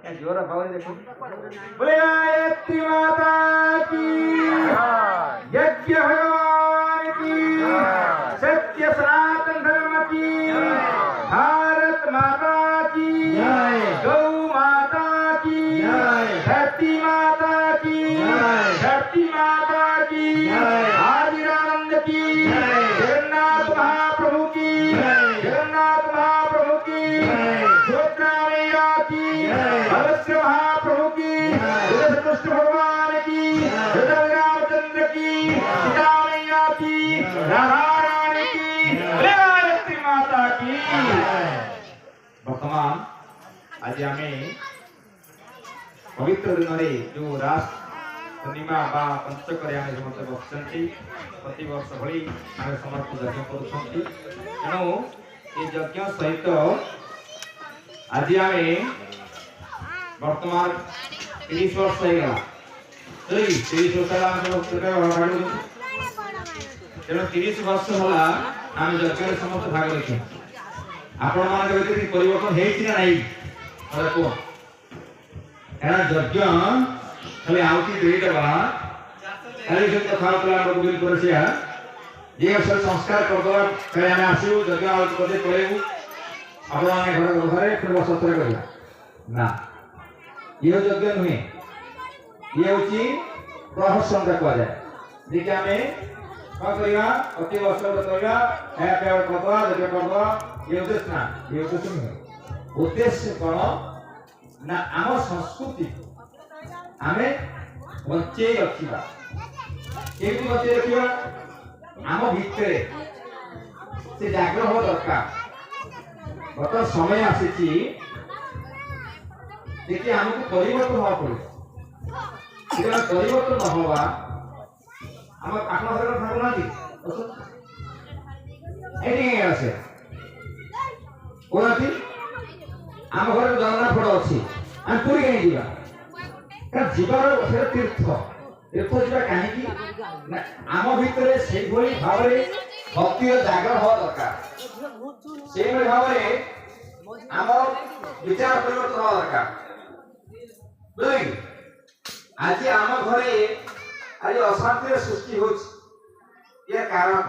जोर पावर देखो बोले गायत्री माता की यज्ञ भगवान की सत्य सनातन धर्म की भारत माता की गौ माता की धरती माता की धरती माता की आदिरानंद की जगन्नाथ महाप्रभु की जगन्नाथ महाप्रभु की सुभद्रा मैया की भगवती महाप्रभु की कृष्ण भगवान की रामचंद्र की सीता मैया की राधा रानी की गायत्री माता की। वर्तमान आज आम पवित्र दिन में जो रास पूर्णिमा बा पंचकर आम समस्त बसुँच प्रति वर्ष भली आम समस्त यज्ञ करुँच तेणु ये यज्ञ सहित आज आम वर्तमान 30 वर्ष होगा 30 वर्ष तेणु 30 वर्ष है आम यज्ञ समस्त भाग लेखु आपण मान परिवर्तन है कह यज्ञ खाली आउती देदेवा खाली सब कथा होता ये सब संस्कार करदे खाली आम आसू यज्ञ आउती करदे पलू आप घर घरे फिर बसत्र कर ना ये यज्ञ नुहे ये हूँ प्रहसन कह जाए जी आम कौन करवा अति वर्ष करवा खाया पीवा करदे यज्ञ करदे ये उद्देश्य ना ये उद्देश्य नुहे उद्देश्य कौन ना आम संस्कृति आम बचे रखा केमती बचे रखा आम भितर से जाग्रह हवा दरकार गत समय आसी देखिए आमको परिवर्तन हवा पड़े परिवर्तन न हवा आम आप आसे कौन आम घर जगन्नाथ फड़ अच्छी आम पूरी कहीं जावा जीवार तीर्थ तीर्थ जा कहीं आम भितर से भाव भक्ति जागर हवा दरकार से भाव आम विचार परिवर्तन हवा दरकार बुझे आज आम घरे आज अशांति सृष्टि हो कारण